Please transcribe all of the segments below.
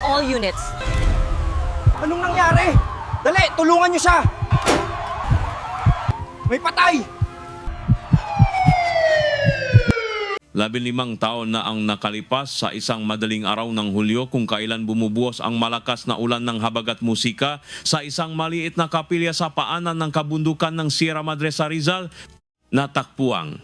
all units. Anong nangyari? Dali, tulungan niyo siya! May patay! 15 taon na ang nakalipas sa isang madaling araw ng Hulyo kung kailan bumubuhos ang malakas na ulan ng habag at musika sa isang maliit na kapilya sa paanan ng kabundukan ng Sierra Madre sa Rizal, natakpuang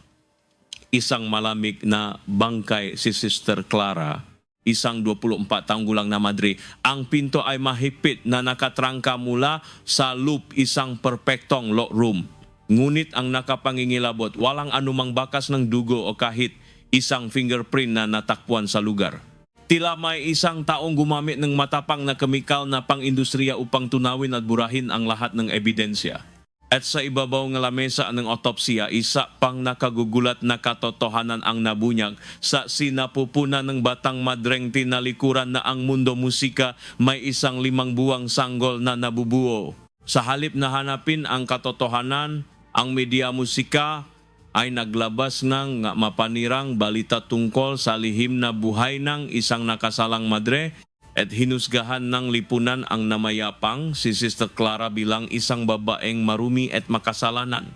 isang malamig na bangkay si Sister Clara, isang 24 taong gulang na madre. Ang pinto ay mahigpit na nakatrangka mula sa loop, isang perpektong lock room. Ngunit ang nakapangingilabot, walang anumang bakas ng dugo o kahit isang fingerprint na natakpuan sa lugar. Tila may isang taong gumamit ng matapang na kemikal na pang-industriya upang tunawin at burahin ang lahat ng ebidensya. At sa ibabaw ng lamesa ng otopsiya, isa pang nakagugulat na katotohanan ang nabunyag sa sinapupunan ng batang madreng tinalikuran na ang mundo musika may isang 5 buwang sanggol na nabubuo. Sa halip na hanapin ang katotohanan, ang media musika ay naglabas ng mapanirang balita tungkol sa lihim na buhay ng isang nakasalang madre at hinusgahan ng lipunan ang namayapang si Sister Clara bilang isang babaeng marumi at makasalanan.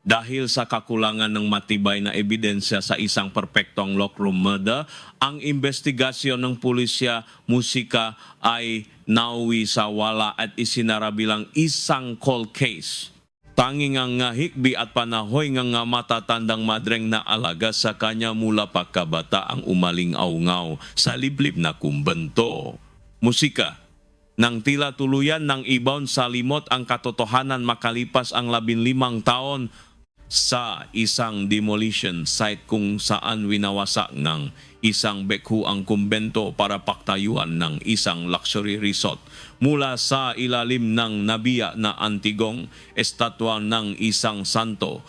Dahil sa kakulangan ng matibay na ebidensya sa isang perpektong lockroom murder, ang investigasyon ng pulisya musika ay nauwi sa wala at isinara bilang isang cold case. Tanging ang hikbi at panahoy nga matatandang madreng na alaga sa kanya mula pagkabata ang umaling-aungaw sa liblib na kumbento. Musika. Nang tila tuluyan ng ibawn sa limot ang katotohanan makalipas ang 15 taon sa isang demolition site kung saan winawasak ng isang bekho ang kumbento para paktayuan ng isang luxury resort mula sa ilalim ng nabiya na antigong estatwa ng isang santo.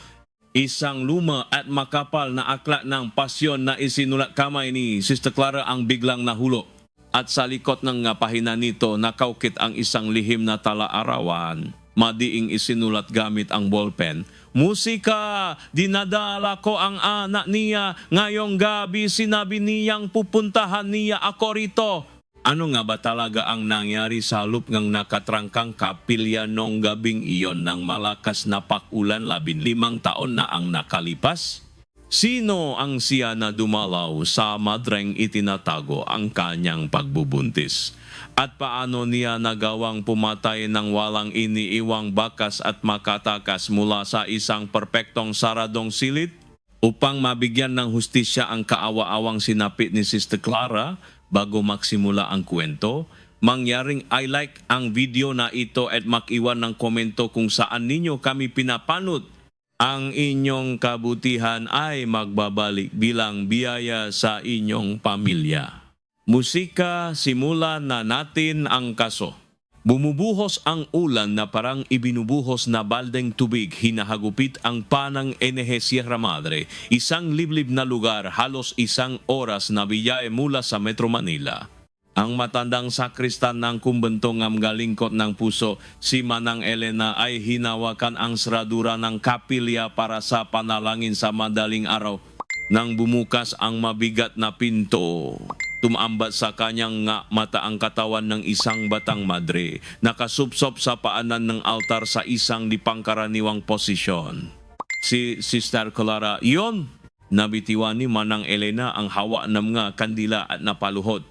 Isang luma at makapal na aklat ng pasyon na isinulat kamay ni Sister Clara ang biglang nahulo. At sa likod ng pahina nito nakaukit ang isang lihim na tala-arawan. Madiing isinulat gamit ang ballpen. Musika, dinadala ko ang anak niya. Ngayong gabi sinabi niyang pupuntahan niya ako rito. Ano nga ba talaga ang nangyari sa loop ng nakatrangkang kapilya nung gabing iyon ng malakas na pakulan 15 taon na ang nakalipas? Sino ang siya na dumalaw sa madreng itinatago ang kanyang pagbubuntis? At paano niya nagawang pumatay ng walang iniiwang bakas at makatakas mula sa isang perpektong saradong silid? Upang mabigyan ng hustisya ang kaawa-awang sinapit ni Sister Clara bago magsimula ang kwento, mangyaring I-like ang video na ito at makiwan ng komento kung saan ninyo kami pinapanood. Ang inyong kabutihan ay magbabalik bilang biyaya sa inyong pamilya. Musika, simulan na natin ang kaso. Bumubuhos ang ulan na parang ibinubuhos na baldeng tubig, hinahagupit ang panang NH Sierra Madre, isang liblib na lugar, halos 1 oras na biyahe mula sa Metro Manila. Ang matandang sakristan ng kumbento ng galingkot ng puso, si Manang Elena, ay hinawakan ang seradura ng kapilya para sa panalangin sa madaling araw. Nang bumukas ang mabigat na pinto, tumaambat sa kanyang mata ang katawan ng isang batang madre, nakasupsop sa paanan ng altar sa isang di pangkaraniwang posisyon. Si Sister Clara, iyon! Nabitiwan ni Manang Elena ang hawa ng mga kandila at napaluhod.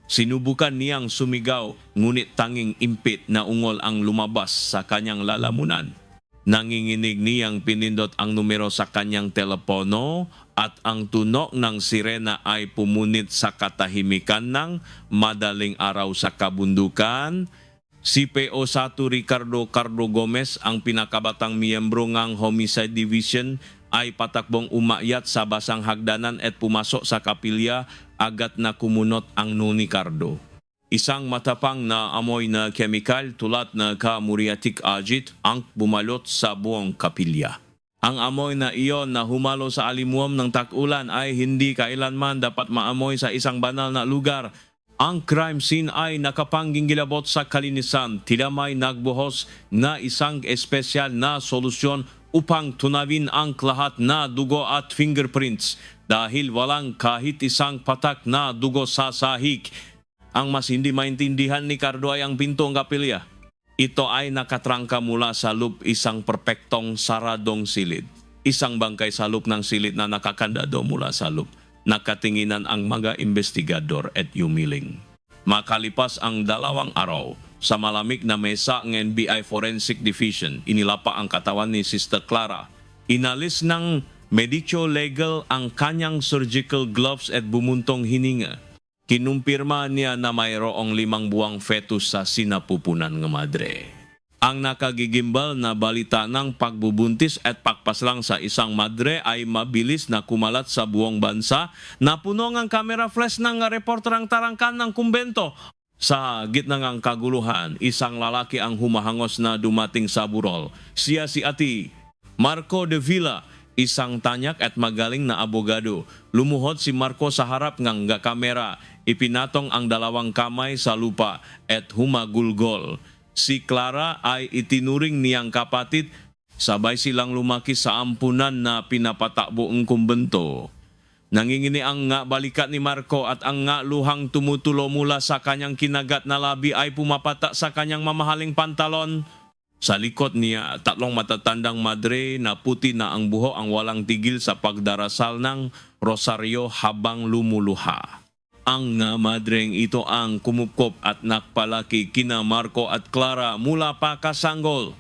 Sinubukan niyang sumigaw, ngunit tanging impit na ungol ang lumabas sa kanyang lalamunan. Nanginginig niyang pinindot ang numero sa kanyang telepono at ang tunog ng sirena ay pumunit sa katahimikan ng madaling araw sa kabundukan. Si PO1 Ricardo Cardo Gomez, ang pinakabatang miyembro ng Homicide Division, ay patakbong umakyat sa basang hagdanan at pumasok sa kapilya, agad na kumunot ang Noni Cardo. Isang matapang na amoy na kemikal tulad na muriatic acid ang bumalot sa buong kapilya. Ang amoy na iyon na humalo sa alimuam ng tag-ulan ay hindi kailanman dapat maamoy sa isang banal na lugar. Ang crime scene ay nakapanggingilabot sa kalinisan, tila may nagbuhos na isang espesyal na solusyon upang tunawin ang lahat na dugo at fingerprints dahil walang kahit isang patak na dugo sa sahig. Ang mas hindi maintindihan ni Cardo ay ang pintong kapilya. Ito ay nakatrangka mula sa loop isang perpektong saradong silid. Isang bangkay sa loop ng silid na nakakandado mula sa loop. Nakatinginan ang mga investigador at yumiling. Makalipas ang 2 araw, sa malamig na mesa ng NBI Forensic Division, inilapa ang katawan ni Sister Clara. Inalis ng medicyo legal ang kanyang surgical gloves at bumuntong hininga. Kinumpirma niya na mayroong 5 buwang fetus sa sinapupunan ng madre. Ang nakagigimbal na balita ng pagbubuntis at pagpaslang sa isang madre ay mabilis na kumalat sa buong bansa na puno ng camera flash ng reporterang tarangkan ng kumbento. Sa gitna ng kaguluhan, isang lalaki ang humahangos na dumating sa burol. Siya si Ati Marco de Villa, isang tanyak at magaling na abogado. Lumuhod si Marco sa harap ng kamera, ipinatong ang 2 kamay sa lupa at humagulgol. Si Clara ay itinuring niyang kapatid, sabay silang lumaki sa ampunan na pinapatakbo ang kumbento. Nangingini ang nga balikat ni Marco at ang nga luhang tumutulo mula sa kanyang kinagat na labi ay pumapata sa kanyang mamahaling pantalon. Sa likod niya, 3 matatandang madre na puti na ang buho ang walang tigil sa pagdarasal ng rosaryo habang lumuluha. Ang nga madreng ito ang kumupkop at nakpalaki kina Marco at Clara mula pa kasanggol.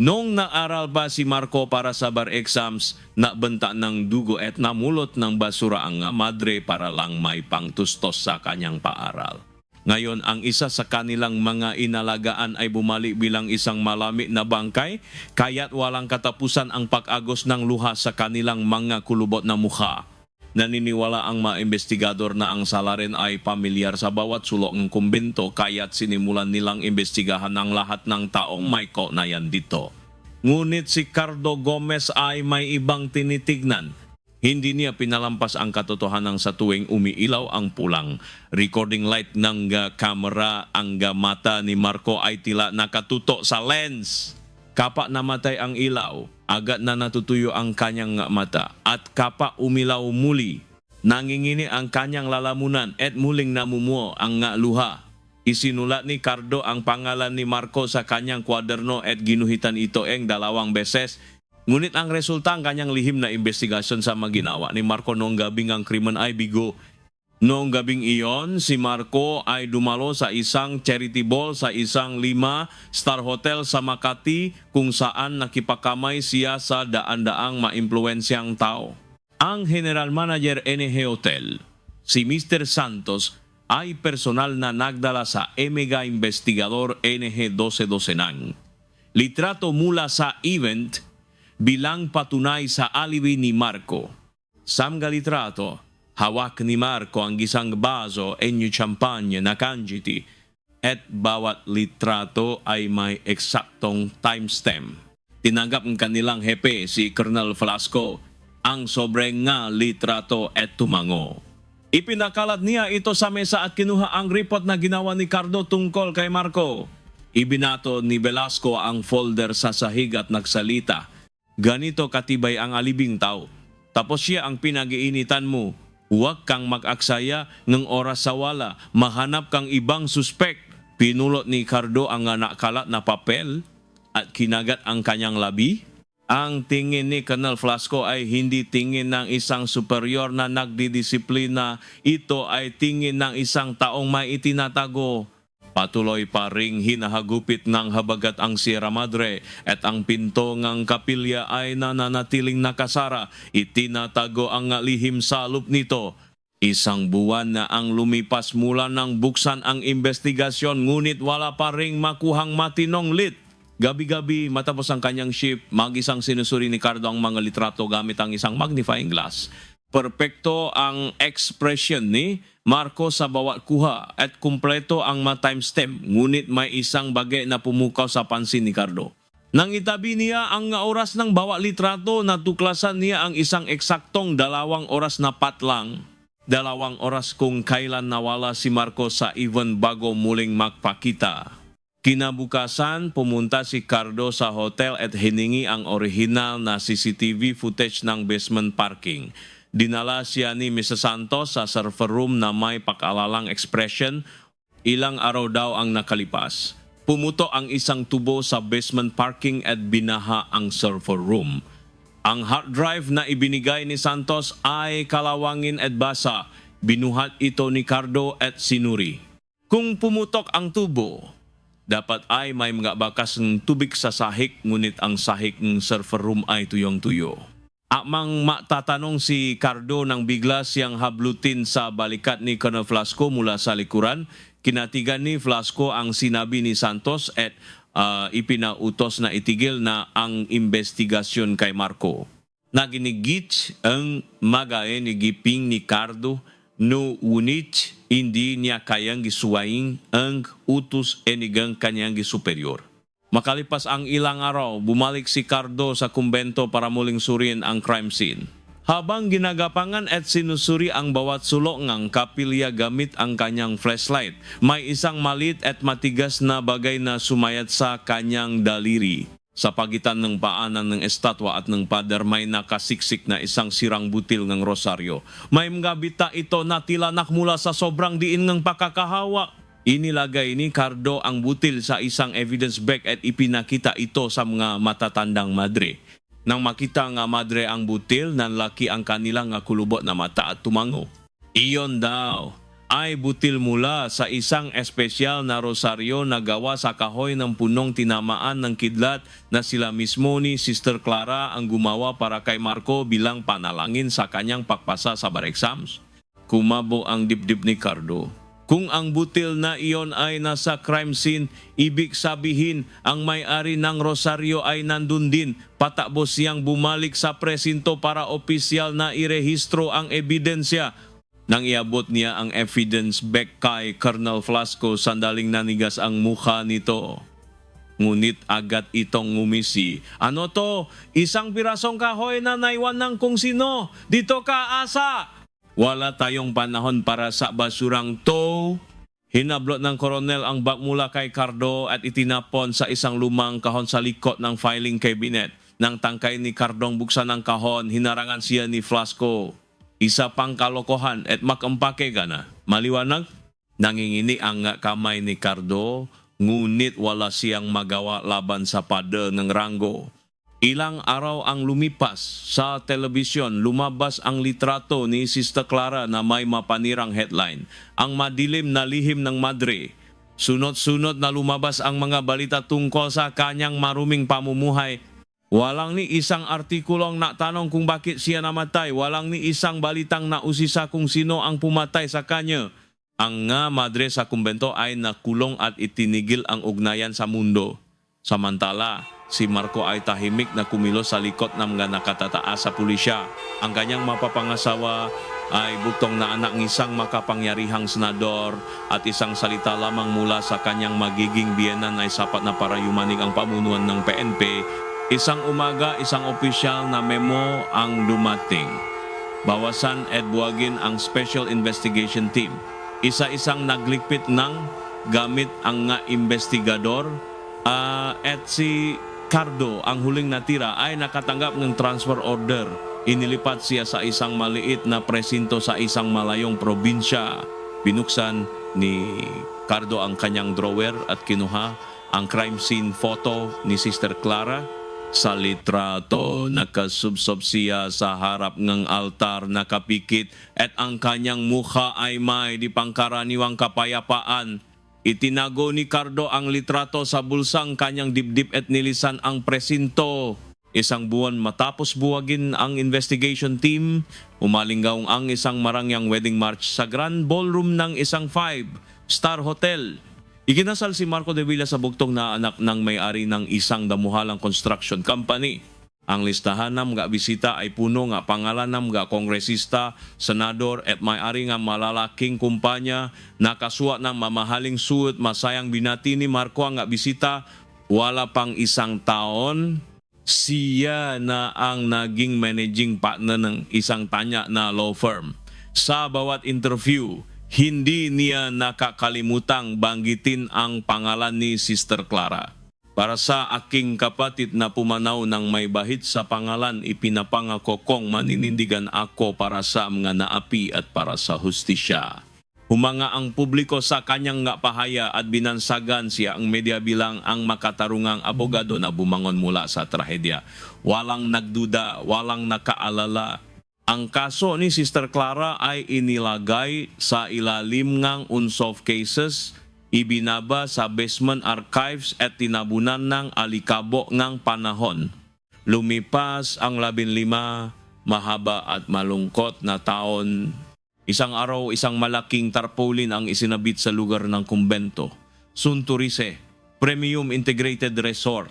Noong naaral ba si Marco para sa bar exams, nabenta ng dugo at namulot ng basura ang nga madre para lang may pangtustos sa kanyang paaral. Ngayon, ang isa sa kanilang mga inalagaan ay bumalik bilang isang malami na bangkay, kaya't walang katapusan ang pag-agos ng luha sa kanilang mga kulubot na mukha. Naniniwala ang mga investigador na ang salarin ay pamilyar sa bawat sulok ng kumbento, kaya't sinimulan nilang imbestigahan ang lahat ng taong may kaugnayan dito. Ngunit si Cardo Gomez ay may ibang tinitignan. Hindi niya pinalampas ang katotohanan sa tuwing umiilaw ang pulang recording light ng kamera. Ang mata ni Marco ay tila nakatuto sa lens. Kapa namatay ang ilaw, agad na natutuyo ang kanyang mata at kapa umilaw muli. Nangingini ang kanyang lalamunan at muling namumuo ang luha. Isinulat ni Cardo ang pangalan ni Marco sa kanyang kwaderno at ginuhitan ito 2 beses. Ngunit ang resulta ang kanyang lihim na investigasyon sa maginawa ni Marco noong gabing ang krimen ay bigo. Noong gabing iyon, si Marco ay dumalo sa isang charity ball sa isang 5-star hotel sa Makati kung saan nakipakamay siya sa daan-daang maimpluwensyang tao. Ang general manager NH Hotel, si Mr. Santos, ay personal na nagdala sa Emega Investigador NH 1212 litrato mula sa event bilang patunay sa alibi ni Marco. Samga litrato, hawak ni Marco ang isang baso enyo champagne na kanjiti at bawat litrato ay may eksaktong timestamp. Tinanggap ng kanilang hepe si Colonel Velasco ang sobrang nga litrato at tumango. Ipinakalat niya ito sa mesa at kinuha ang report na ginawa ni Cardo tungkol kay Marco. Ibinato ni Velasco ang folder sa sahig at nagsalita. Ganito katibay ang alibing tao. Tapos siya ang pinag-iinitan mo. Huwag kang mag-aksaya ng oras sa wala. Mahanap kang ibang suspek. Pinulot ni Cardo ang nakalat na papel at kinagat ang kanyang labi. Ang tingin ni Colonel Velasco ay hindi tingin ng isang superior na nagdidisiplina. Ito ay tingin ng isang taong may itinatago. Patuloy pa ring hinahagupit ng habagat ang Sierra Madre at ang pinto ng kapilya ay nananatiling nakasara. Itinatago ang lihim sa loob nito. Isang buwan na ang lumipas mula nang buksan ang investigasyon, ngunit wala pa ring makuhang matinong lit. Gabi-gabi matapos ang kanyang shift, mag-isang sinusuri ni Cardo ang mga litrato gamit ang isang magnifying glass. Perpekto ang expression ni Marco sa bawat kuha at kumpleto ang timestamp, ngunit may isang bagay na pumukaw sa pansin ni Cardo. Nang itabi niya ang oras ng bawat litrato, natuklasan niya ang isang eksaktong 2 oras na patlang. 2 oras kung kailan nawala si Marco sa event bago muling magpakita. Kinabukasan, pumunta si Cardo sa hotel at hiningi ang original na CCTV footage ng basement parking. Dinala siya ni Mrs. Santos sa server room na may pakalalang expression. Ilang araw daw ang nakalipas. Pumuto ang isang tubo sa basement parking at binaha ang server room. Ang hard drive na ibinigay ni Santos ay kalawangin at basa. Binuhat ito ni Cardo at sinuri. Kung pumutok ang tubo, dapat ay may mga bakas ng tubig sa sahig, ngunit ang sahig ng server room ay tuyong-tuyo. Amang matatanong si Cardo nang bigla siyang hablutin sa balikat ni Colonel Flasco mula sa likuran. Kinatigan ni Flasco ang sinabi ni Santos at ipinautos na itigil na ang investigasyon kay Marco. Naginigit ang magae ni Giping ni Cardo no unit hindi niya kayang gisuwaing ang utos enigang kanyang superior. Makalipas ang ilang araw, bumalik si Cardo sa kumbento para muling surin ang crime scene. Habang ginagapangan at sinusuri ang bawat sulok ng kapilya gamit ang kanyang flashlight, may isang malit at matigas na bagay na sumayat sa kanyang daliri. Sa pagitan ng paanan ng estatwa at ng pader may nakasiksik na isang sirang butil ng rosaryo. May mga bita ito na tilanak mula sa sobrang diin ng pakakahawa. Inilagay ni Cardo ang butil sa isang evidence bag at ipinakita ito sa mga matatandang madre. Nang makita nga madre ang butil, nanlaki ang kanilang nga kulubot na mata at tumango. Iyon daw ay butil mula sa isang espesyal na rosaryo na gawa sa kahoy ng punong tinamaan ng kidlat na sila mismo ni Sister Clara ang gumawa para kay Marco bilang panalangin sa kanyang pagpasa sa bar exams. Kumabo ang dibdib ni Cardo. Kung ang butil na iyon ay nasa crime scene, ibig sabihin ang may-ari ng rosaryo ay nandun din. Patakbo siyang bumalik sa presinto para opisyal na irehistro ang ebidensya. Nang iabot niya ang evidence back kay Colonel Flasco, sandaling nanigas ang mukha nito. Ngunit agad itong ngumisi. Ano to? Isang pirasong kahoy na naiwan ng kung sino. Dito ka, asa! Wala tayong panahon para sa basurang to. Hinablot ng koronel ang bag mula kay Cardo at itinapon sa isang lumang kahon sa likod ng filing cabinet. Nang tangkay ni Cardong buksan ang kahon, hinarangan siya ni Flasco. Isa pang kalokohan at makampake gana. Maliwanag? Nangingini ang kamay ni Cardo, ngunit wala siyang magawa laban sa pada ng Rango. Ilang araw ang lumipas, sa telebisyon lumabas ang litrato ni Sister Clara na may mapanirang headline, Ang Madilim na Lihim ng Madre. Sunod-sunod na lumabas ang mga balita tungkol sa kanyang maruming pamumuhay. Walang ni isang artikulong natanong kung bakit siya namatay. Walang ni isang balitang nausisa kung sino ang pumatay sa kanya. Ang nga madre sa kumbento ay nakulong at itinigil ang ugnayan sa mundo. Samantala, si Marco ay tahimik na kumilos sa likod ng mga nakatataas sa pulisya. Ang kanyang mapapangasawa ay buktong na anak ng isang makapangyarihang senador at isang salita lamang mula sa kanyang magiging biyenan ay sapat na para yumanig ang pamunuan ng PNP. Isang umaga, isang opisyal na memo ang dumating. Bawasan at buwagin ang Special Investigation Team. Isa-isang naglikpit ng gamit ang nga investigador at si Cardo, ang huling natira, ay nakatanggap ng transfer order. Inilipat siya sa isang maliit na presinto sa isang malayong probinsya. Binuksan ni Cardo ang kanyang drawer at kinuha ang crime scene photo ni Sister Clara. Sa litrato, nakasubsob siya sa harap ng altar, nakapikit at ang kanyang mukha ay may di pangkaraniwang kapayapaan. Itinago ni Cardo ang litrato sa bulsang kanyang dibdib at nilisan ang presinto. Isang buwan matapos buwagin ang investigation team, umalinggaw ang isang marangyang wedding march sa grand ballroom ng isang 5-star hotel. Ikinasal si Marco de Villa sa bugtong na anak ng may-ari ng isang damuhalang construction company. Ang listahan ng mga bisita ay puno nga pangalan ng mga kongresista, senador at may-ari nga malalaking kumpanya. Nakasuot ng mamahaling suit, masayang binati ni Marco ang bisita. Wala pang isang taon, siya na ang naging managing partner ng isang tanya na law firm. Sa bawat interview, hindi niya nakakalimutang banggitin ang pangalan ni Sister Clara. Para sa aking kapatid na pumanaw ng may bahid sa pangalan, ipinapangako kong maninindigan ako para sa mga naapi at para sa hustisya. Humanga ang publiko sa kanyang nga pahaya at binansagan siya ang media bilang ang makatarungang abogado na bumangon mula sa trahedya. Walang nagduda, walang nakaalala. Ang kaso ni Sister Clara ay inilagay sa ilalim ngang unsolved cases, ibinaba sa basement archives at tinabunan ng alikabo ngang panahon. Lumipas ang 15 mahaba at malungkot na taon. Isang araw, isang malaking tarpaulin ang isinabit sa lugar ng kumbento. Sunturise, Premium Integrated Resort.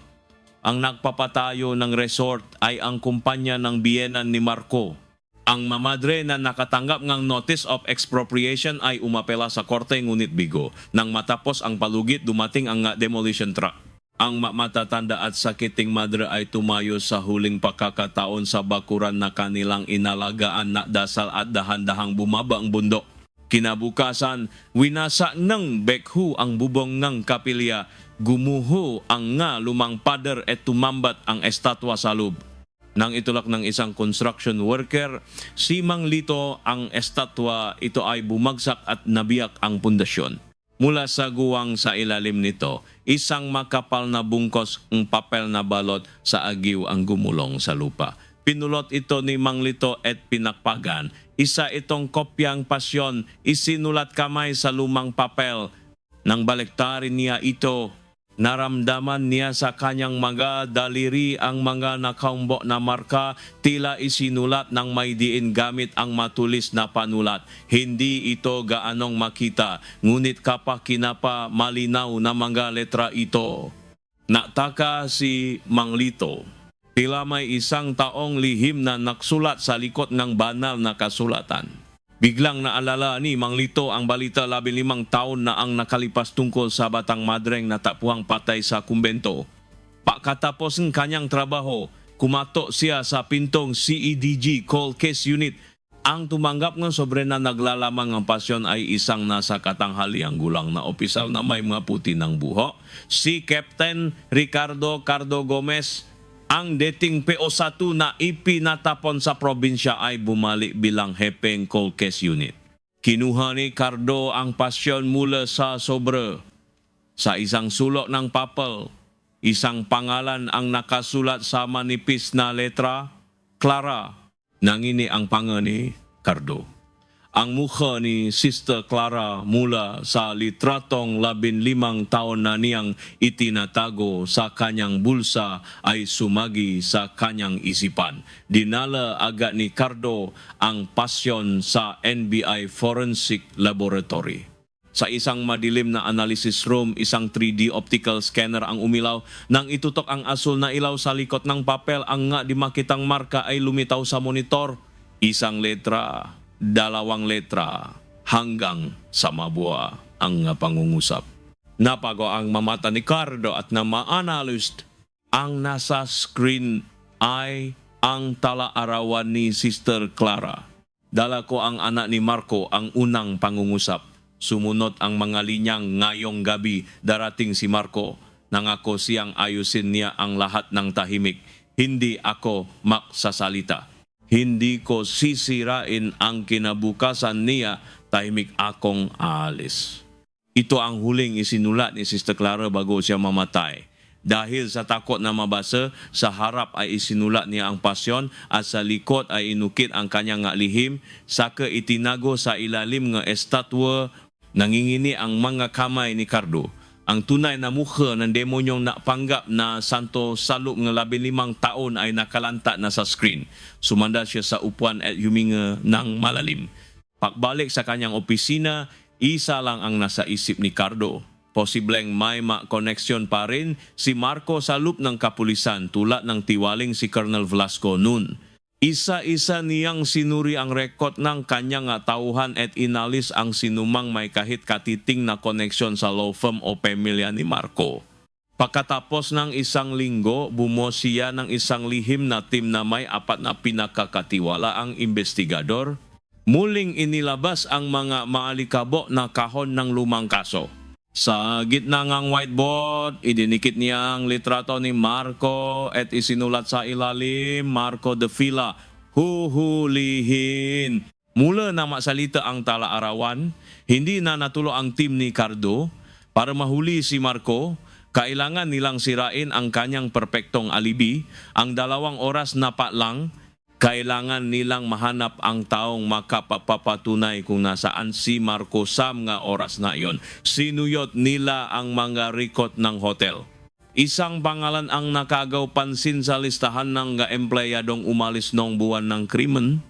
Ang nagpapatayo ng resort ay ang kumpanya ng biyenan ni Marco. Ang mamadre na nakatanggap ng notice of expropriation ay umapela sa korte ngunit bigo. Nang matapos ang palugit, dumating ang demolition truck. Ang matatanda at sakiting madre ay tumayo sa huling pagkakataon sa bakuran na kanilang inalagaan na dasal at dahan-dahang bumaba ang bundok. Kinabukasan, winasa ng bekhu ang bubong ng kapilya, gumuho ang nga lumang pader at tumambat ang estatwa sa loob. Nang itulak ng isang construction worker, si Mang Lito ang estatwa, ito ay bumagsak at nabiyak ang pundasyon. Mula sa guwang sa ilalim nito, isang makapal na bungkos ng papel na balot sa agiw ang gumulong sa lupa. Pinulot ito ni Mang Lito at pinakpagan. Isa itong kopyang pasyon, isinulat kamay sa lumang papel. Nang baliktarin niya ito, naramdaman niya sa kanyang mga daliri ang mga nakaumbo na marka, tila isinulat ng may diin gamit ang matulis na panulat. Hindi ito gaanong makita, ngunit kapakinapa malinaw na mga letra ito. Nataka si Mang Lito. Tila may isang taong lihim na naksulat sa likod ng banal na kasulatan. Biglang naalala ni Mang Lito ang balita 15 taon na ang nakalipas tungkol sa batang madreng na tapuang patay sa kumbento. Pagkatapos ng kanyang trabaho, kumato siya sa pintong CEDG Cold Case Unit. Ang tumanggap ng sobre na naglalamang ang pasyon ay isang nasa katanghaliang gulang na opisyal na may mga puti ng buho, si Captain Ricardo Cardo Gomez. Ang dating PO1 na ipinatapon sa probinsya ay bumalik bilang hepeng Cold Case Unit. Kinuha ni Cardo ang pasyon mula sa sobre. Sa isang sulok ng papel, isang pangalan ang nakasulat sa manipis na letra, Clara. Nangini ang pangalan ni Cardo. Ang mukha ni Sister Clara mula sa litratong 15 taon na niyang itinatago sa kanyang bulsa ay sumagi sa kanyang isipan. Dinala agad ni Cardo ang pasyon sa NBI Forensic Laboratory. Sa isang madilim na analysis room, isang 3D optical scanner ang umilaw. Nang itutok ang asul na ilaw sa likod ng papel, ang nga di makitang marka ay lumitaw sa monitor. Isang letra, 2 letra, hanggang sa mabuha ang pangungusap. Napago ang mamata ni Cardo at na ma-analyst ang nasa screen ay ang tala-arawan ni Sister Clara. Dala ko ang anak ni Marco ang unang pangungusap. Sumunod ang mga linyang ngayong gabi darating si Marco. Nangako siyang ayusin niya ang lahat ng tahimik. Hindi ako maksasalita. Hindi ko sisirain ang kinabukasan niya, tahimik akong aalis. Ito ang huling isinulat ni Sister Clara bago siya mamatay. Dahil sa takot na mabasa, sa harap ay isinulat niya ang pasyon at sa likod ay inukit ang kanyang lihim, saka itinago sa ilalim ng estatwa. Nangingini ang mga kamay ni Cardo. Ang tunay na mukha ng demonyong napanggap na santo salub ng 15 taon ay nakalanta na sa screen. Sumanda siya sa upuan at huminga ng malalim. Pagbalik sa kanyang opisina, isa lang ang nasa isip ni Cardo. Posibleng may ma-connection pa rin si Marco sa loop ng kapulisan tulad ng tiwaling si Colonel Velasco noon. Isa-isa niyang sinuri ang rekod ng kanyang tauhan at inalis ang sinumang may kahit katiting na koneksyon sa law firm o pamilya ni Marco. Pagkatapos ng isang linggo, bumuo siya ng isang lihim na team na may 4 na pinakakatiwala ang investigador. Muling inilabas ang mga maalikabo na kahon ng lumang kaso. Sa gitna ng whiteboard, idinikit niya ang litrato ni Marco at isinulat sa ilalim, Marco de Villa, huhulihin. Mula na masalita ang tala-arawan, Hindi na natulo ang team ni Cardo. Para mahuli si Marco, kailangan nilang sirain ang kanyang perpektong alibi. Ang 2 oras na pa lang, kailangan nilang mahanap ang taong makapapatunay kung nasaan si Marco sa mga oras na iyon. Sinuyot nila ang mga record ng hotel. Isang pangalan ang nakagaw pansin sa listahan ng empleyadong umalis noong buwan ng krimen.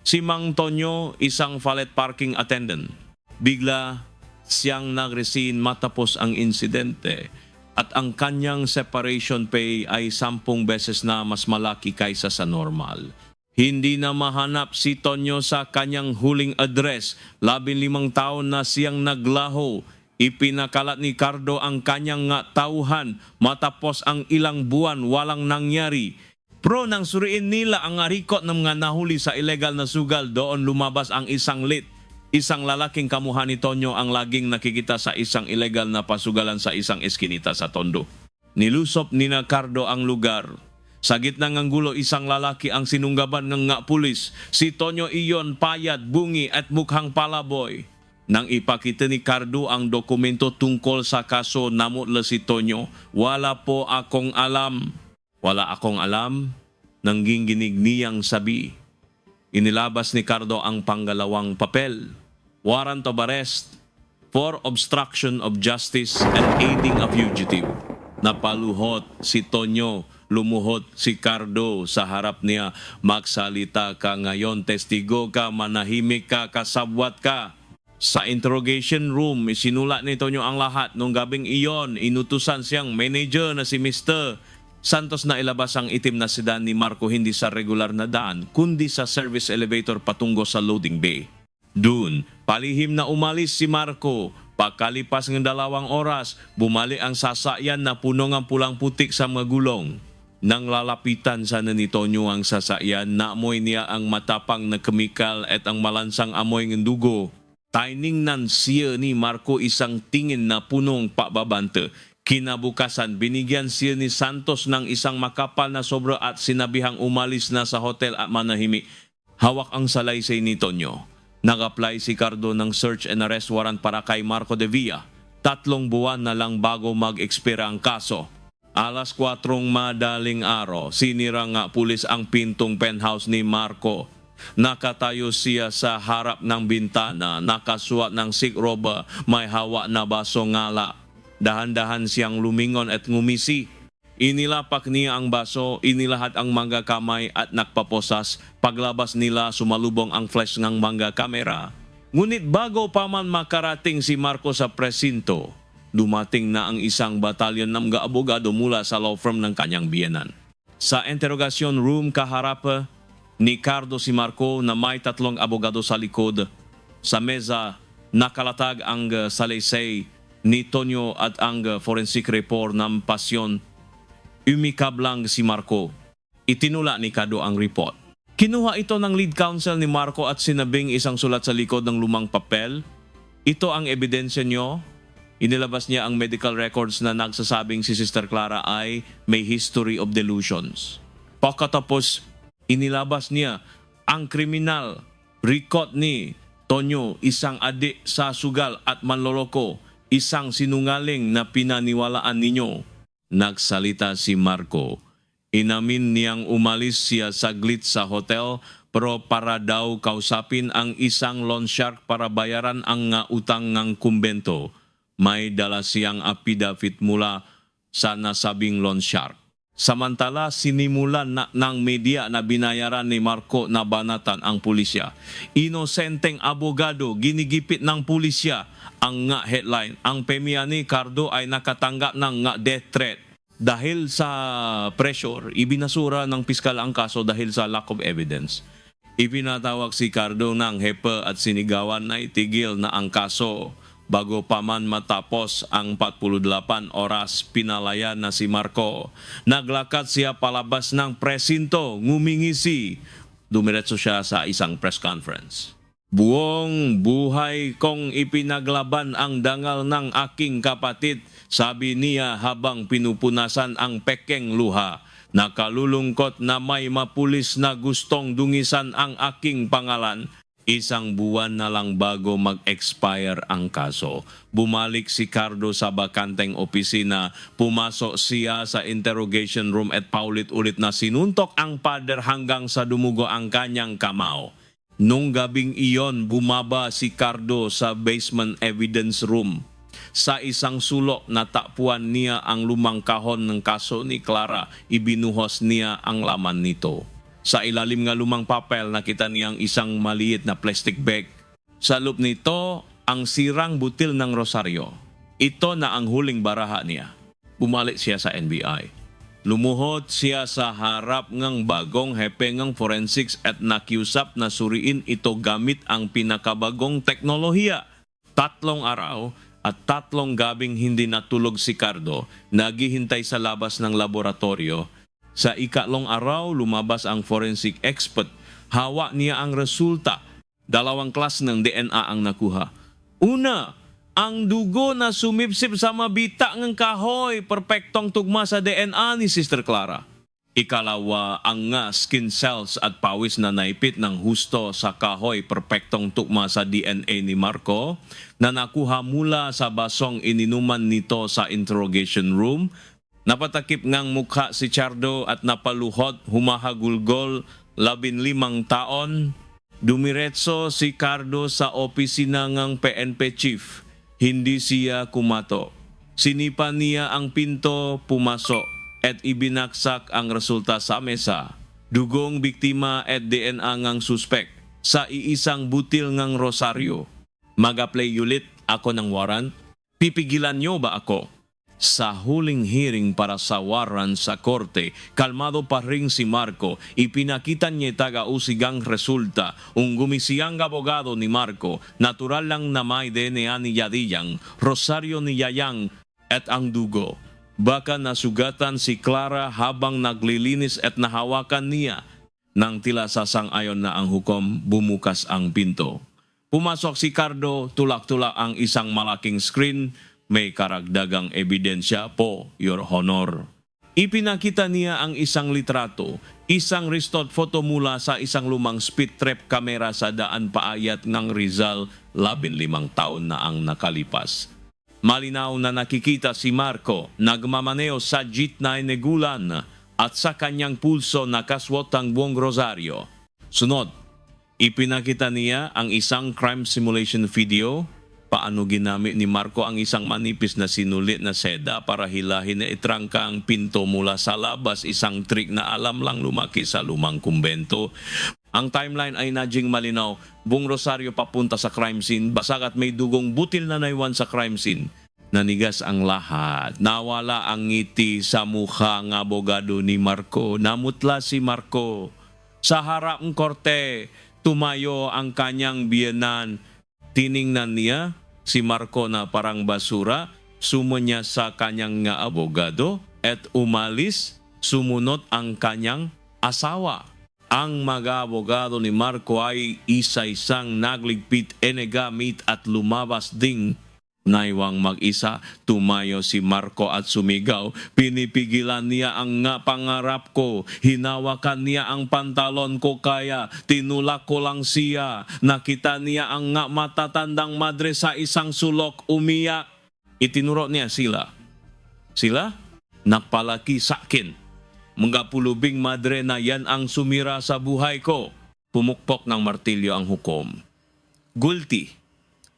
Si Mang Tonyo, isang valet parking attendant. Bigla siyang nag-resign matapos ang insidente at ang kanyang separation pay ay 10 beses na mas malaki kaysa sa normal. Hindi na mahanap si Tonyo sa kanyang huling address. 15 taon na siyang naglaho. Ipinakalat ni Cardo ang kanyang tauhan matapos ang ilang buwan walang nangyari. Pro nang suriin nila ang arikot ng mga nahuli sa illegal na sugal, doon lumabas ang isang lit. Isang lalaking kamuhan ni Tonyo ang laging nakikita sa isang illegal na pasugalan sa isang eskinita sa Tondo. Nilusop ni Cardo ang lugar. Sa gitna ng gulo, isang lalaki ang sinunggaban ng pulis. Si Tonyo iyon payat, bungi at mukhang palaboy. Nang ipakita ni Cardo ang dokumento tungkol sa kaso, namutla si Tonyo. Wala po akong alam. Wala akong alam. Nangginginig niyang sabi. Inilabas ni Cardo ang panggalawang papel. Warrant of arrest for obstruction of justice and aiding a fugitive. Napaluhot si Tonyo, lumuhot si Cardo sa harap niya. Magsalita ka ngayon, testigo ka, manahimik ka, kasabwat ka. Sa interrogation room, isinulat ni Tonyo ang lahat. Nung gabing iyon, inutusan siyang manager na si Mr. Santos na ilabas ang itim na sedan ni Marco hindi sa regular na daan, kundi sa service elevator patungo sa loading bay. Doon, palihim na umalis si Marco. Pagkalipas ng 2 oras, bumalik ang sasakyan na puno ng pulang putik sa mga gulong. Nang lalapitan sana ni Tonyo ang sasakyan, naamoy niya ang matapang na kemikal at ang malansang amoy ng dugo. Tiningnan siya ni Marco isang tingin na punong pababante. Kinabukasan, binigyan siya ni Santos ng isang makapal na sobra at sinabihang umalis na sa hotel at manahimik. Hawak ang salaysay ni Tonyo. Nag-apply si Cardo ng search and arrest warrant para kay Marco de Villa. 3 buwan na lang bago mag-expira ang kaso. 4:00 madaling araw, sinira nga pulis ang pintong penthouse ni Marco. Nakatayo siya sa harap ng bintana, nakasuot ng sikroba, may hawak na baso ngala. Dahan-dahan siyang lumingon at ngumisi. Inilapak niya ang baso, inilahat ang mga kamay at nakpaposas. Paglabas nila, sumalubong ang flash ng mga kamera. Ngunit bago pa man makarating si Marco sa presinto, dumating na ang isang batalyon ng mga abogado mula sa law firm ng kanyang biyenan. Sa interrogation room, kaharap ni Cardo si Marco na may 3 abogado sa likod. Sa mesa, nakalatag ang salaysay ni Tonyo at ang forensic report ng pasyon. Umikab lang si Marco. Itinula ni Cardo ang report. Kinuha ito ng lead counsel ni Marco at sinabing isang sulat sa likod ng lumang papel. Ito ang ebidensya nyo. Inilabas niya ang medical records na nagsasabing si Sister Clara ay may history of delusions. Pagkatapos, inilabas niya ang kriminal record ni Tonyo, isang adik sa sugal at manloloko, isang sinungaling na pinaniwalaan ninyo. Nagsalita si Marco. Inamin niyang umalis siya saglit sa hotel pero para daw kausapin ang isang loan shark para bayaran ang utang ng kumbento. May dala siyang affidavit mula sa nasabing loan shark. Samantala, sinimulan ng media na binayaran ni Marco na banatan ang pulisya. Inosenteng abogado, ginigipit ng pulisya. Ang headline, ang pemya ni Cardo ay nakatanggap ng death threat. Dahil sa pressure, ibinasura ng piskal ang kaso dahil sa lack of evidence. Ipinatawag si Cardo ng hepe at sinigawan na itigil na ang kaso. Bago pa man matapos ang 48 oras, pinalaya na si Marco. Naglakad siya palabas ng presinto, ngumingisi. Dumiretso siya sa isang press conference. Buong buhay kong ipinaglaban ang dangal ng aking kapatid, sabi niya habang pinupunasan ang pekeng luha. Nakalulungkot na may mapulis na gustong dungisan ang aking pangalan. Isang buwan na lang bago mag-expire ang kaso. Bumalik si Cardo sa bakanteng opisina, pumasok siya sa interrogation room at paulit-ulit na sinuntok ang pader hanggang sa dumugo ang kanyang kamao. Nung gabing iyon, bumaba si Cardo sa basement evidence room. Sa isang sulok, natappuan niya ang lumang kahon ng kaso ni Clara. Ibinuhos niya ang laman nito. Sa ilalim nga lumang papel, nakita niyang isang maliit na plastic bag. Sa loob nito, ang sirang butil ng rosaryo. Ito na ang huling baraha niya. Bumalik siya sa NBI. Lumuhod siya sa harap ng bagong hepe ng forensics at nakiusap na suriin ito gamit ang pinakabagong teknolohiya. 3 araw at 3 gabing hindi natulog si Cardo, naghihintay sa labas ng laboratorio. Sa ikatlong araw, lumabas ang forensic expert. Hawak niya ang resulta. 2 klas ng DNA ang nakuha. Una, ang dugo na sumipsip sa mabita ng kahoy, perpektong tugma sa DNA ni Sister Clara. Ikalawa, ang nga skin cells at pawis na naipit ng husto sa kahoy, perpektong tugma sa DNA ni Marco na nakuha mula sa basong ininuman nito sa interrogation room. Napatakip ngang mukha si Cardo at napaluhod, humahagulgol, 15 taon. Dumiretso si Cardo sa opisina ng PNP chief. Hindi siya kumato. Sinipa niya ang pinto, pumasok at ibinaksak ang resulta sa mesa. Dugong biktima at DNA ngang suspek sa iisang butil ngang rosaryo. Mag-apply ulit ako ng warrant. Pipigilan niyo ba ako? Sa huling hearing para sa warrant sa korte, kalmado pa rin si Marco. Ipinakita niya taga-usigang resulta. Ang gumisiyang abogado ni Marco, natural lang na may DNA ni Yadiyang, rosaryo ni Yayang at ang dugo. Baka nasugatan si Clara habang naglilinis at nahawakan niya. Nang tila sasang-ayon na ang hukom, bumukas ang pinto. Pumasok si Cardo, tulak-tulak ang isang malaking screen. May karagdagang ebidensya po, Your Honor. Ipinakita niya ang isang litrato, isang restored photo mula sa isang lumang speed trap kamera sa daan paayat ng Rizal, 15 taon na ang nakalipas. Malinaw na nakikita si Marco, nagmamaneo sa jeep na inegulan at sa kanyang pulso nakaswot ang buong rosaryo. Sunod, ipinakita niya ang isang crime simulation video. Paano ginamit ni Marco ang isang manipis na sinulit na seda para hilahin na itrangka ang pinto mula sa labas, isang trick na alam lang lumaki sa lumang kumbento. Ang timeline ay nagjing malinaw. Buong rosaryo papunta sa crime scene, basag at may dugong butil na naiwan sa crime scene. Nanigas ang lahat. Nawala ang ngiti sa mukha ng abogado ni Marco. Namutla si Marco. Sa harap ng korte, tumayo ang kanyang biyenan. Tiningnan niya si Marco na parang basura, sumo niya sa kanyang nga abogado at umalis, sumunod ang kanyang asawa. Ang mga abogado ni Marco ay isa-isang nagligpit enegamit at lumabas ding. Naiwang mag-isa, tumayo si Marco at sumigaw. Pinipigilan niya ang nga pangarap ko. Hinawakan niya ang pantalon ko kaya tinulak ko lang siya. Nakita niya ang nga matatandang madre sa isang sulok umiyak. Itinuro niya sila. Sila? Nagpalaki sa akin. Mga pulubing madre na yan ang sumira sa buhay ko. Pumukpok ng martilyo ang hukom. Guilty.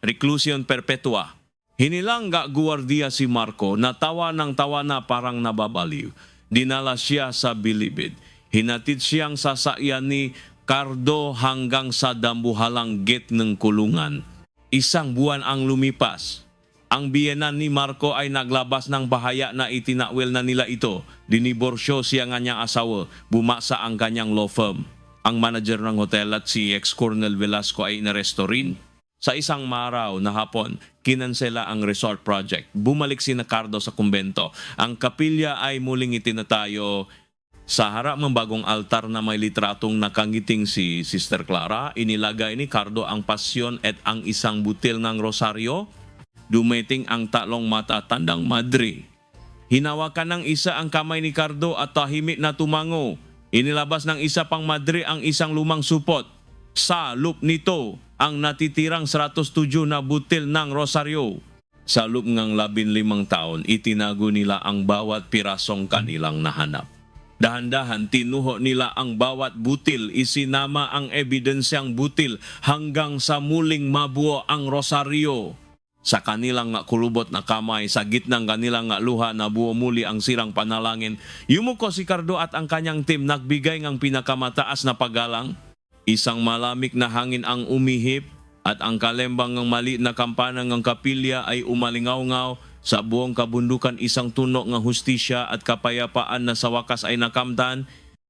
Reclusion perpetua. Hinilangga guwardiya si Marco, natawa ng tawa na parang nababaliw. Dinala siya sa bilibid. Hinatid siyang sasakyan ni Cardo hanggang sa dambuhalang gate ng kulungan. 1 buwan ang lumipas. Ang biyenan ni Marco ay naglabas ng bahaya na itinakwil na nila ito. Diniborsyo siya ng kanyang asawa. Bumasa ang kanyang law firm. Ang manager ng hotel at si ex-Colonel Velasco ay inaresto rin. Sa isang maraw na hapon, kinansela ang resort project. Bumalik si Cardo sa kumbento. Ang kapilya ay muling itinatayo. Sa harap ng bagong altar na may litratong nakangiting si Sister Clara, inilagay ni Cardo ang pasyon at ang isang butil ng rosaryo. Dumating ang 3 matatandang madre. Hinawakan ng isa ang kamay ni Cardo at tahimik na tumango. Inilabas ng isa pang madre ang isang lumang supot. Sa loob nito ang natitirang 107 na butil ng rosaryo. Sa loob ng 15 taon, itinago nila ang bawat pirasong kanilang nahanap. Dahan-dahan tinuho nila ang bawat butil, isinama ang ebidensyang butil hanggang sa muling mabuo ang rosaryo. Sa kanilang nga kulubot na kamay, sa gitnang kanilang nga luha, nabuo muli ang sirang panalangin. Yumuko si Cardo at ang kanyang team nagbigay ng pinakamataas na paggalang. Isang malamig na hangin ang umihip at ang kalembang ng mali na kampana ng kapilya ay umalingaw-ngaw. Sa buong kabundukan isang tuno ng hustisya at kapayapaan na sa wakas ay nakamtan.